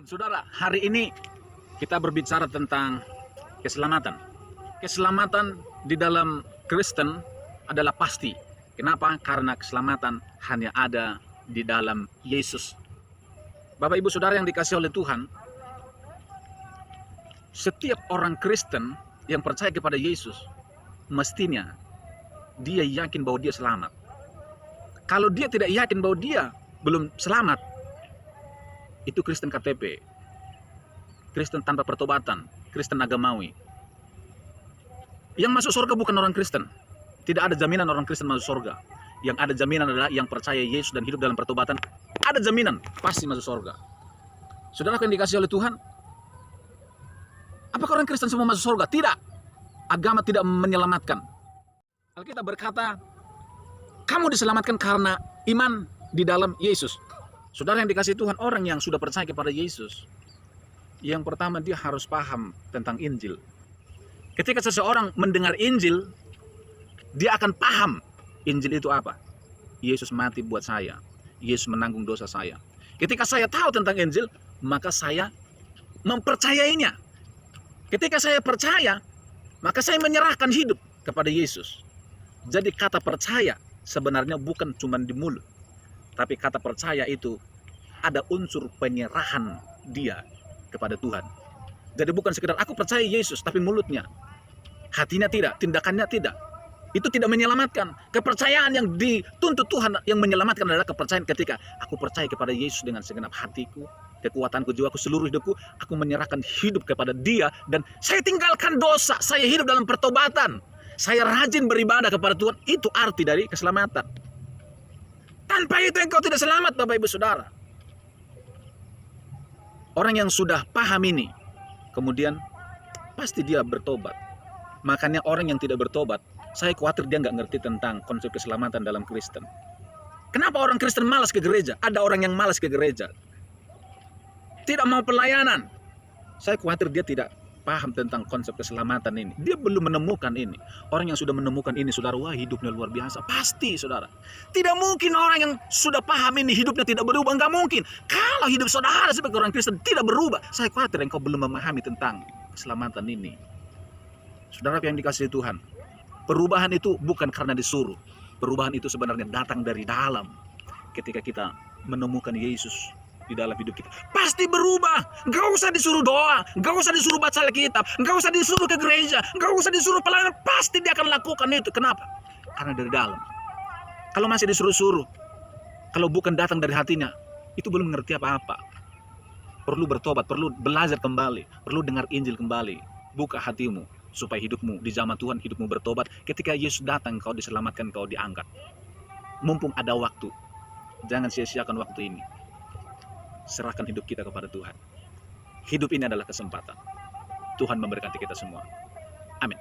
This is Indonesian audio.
Saudara, hari ini kita berbicara tentang keselamatan. Keselamatan di dalam Kristen adalah pasti. Kenapa? Karena keselamatan hanya ada di dalam Yesus. Bapak Ibu Saudara yang dikasihi oleh Tuhan, setiap orang Kristen yang percaya kepada Yesus, mestinya dia yakin bahwa dia selamat. Kalau dia tidak yakin bahwa dia belum selamat, itu Kristen KTP, Kristen tanpa pertobatan, Kristen agamawi. Yang masuk surga bukan orang Kristen. Tidak ada jaminan orang Kristen masuk surga. Yang ada jaminan adalah yang percaya Yesus dan hidup dalam pertobatan. Ada jaminan pasti masuk surga. Saudara yang dikasihi oleh Tuhan, apakah orang Kristen semua masuk surga? Tidak. Agama tidak menyelamatkan. Alkitab berkata, kamu diselamatkan karena iman di dalam Yesus. Saudara yang dikasihi Tuhan, orang yang sudah percaya kepada Yesus, yang pertama dia harus paham tentang Injil. Ketika seseorang mendengar Injil, dia akan paham Injil itu apa. Yesus mati buat saya. Yesus menanggung dosa saya. Ketika saya tahu tentang Injil, maka saya mempercayainya. Ketika saya percaya, maka saya menyerahkan hidup kepada Yesus. Jadi kata percaya sebenarnya bukan cuma di mulut, tapi kata percaya itu ada unsur penyerahan dia kepada Tuhan. Jadi bukan sekedar aku percaya Yesus, tapi mulutnya, hatinya tidak, tindakannya tidak. Itu tidak menyelamatkan. Kepercayaan yang dituntut Tuhan yang menyelamatkan adalah kepercayaan ketika aku percaya kepada Yesus dengan segenap hatiku, kekuatanku, jiwaku, seluruh hidupku. Aku menyerahkan hidup kepada Dia dan saya tinggalkan dosa. Saya hidup dalam pertobatan. Saya rajin beribadah kepada Tuhan. Itu arti dari keselamatan. Tanpa itu engkau tidak selamat, Bapak Ibu Saudara. Orang yang sudah paham ini, kemudian pasti dia bertobat. Makanya orang yang tidak bertobat, saya khawatir dia nggak ngerti tentang konsep keselamatan dalam Kristen. Kenapa orang Kristen malas ke gereja? Ada orang yang malas ke gereja, tidak mau pelayanan. Saya khawatir dia tidak paham tentang konsep keselamatan ini. Dia belum menemukan ini. Orang yang sudah menemukan ini, saudara, wah hidupnya luar biasa. Pasti, saudara. Tidak mungkin orang yang sudah paham ini hidupnya tidak berubah. Enggak mungkin. Kalau hidup saudara sebagai orang Kristen tidak berubah, saya khawatir engkau belum memahami tentang keselamatan ini. Saudara yang dikasihi Tuhan, perubahan itu bukan karena disuruh. Perubahan itu sebenarnya datang dari dalam. Ketika kita menemukan Yesus di dalam hidup kita, pasti berubah. Gak usah disuruh doa, gak usah disuruh baca Alkitab, gak usah disuruh ke gereja, gak usah disuruh pelayanan, pasti dia akan lakukan itu. Kenapa? Karena dari dalam. Kalau masih disuruh-suruh, kalau bukan datang dari hatinya, itu belum mengerti apa-apa. Perlu bertobat, perlu belajar kembali, perlu dengar Injil kembali. Buka hatimu supaya hidupmu di zaman Tuhan, hidupmu bertobat. Ketika Yesus datang, kau diselamatkan, kau diangkat. Mumpung ada waktu, jangan sia-siakan waktu ini. Serahkan hidup kita kepada Tuhan. Hidup ini adalah kesempatan. Tuhan memberkati kita semua. Amin.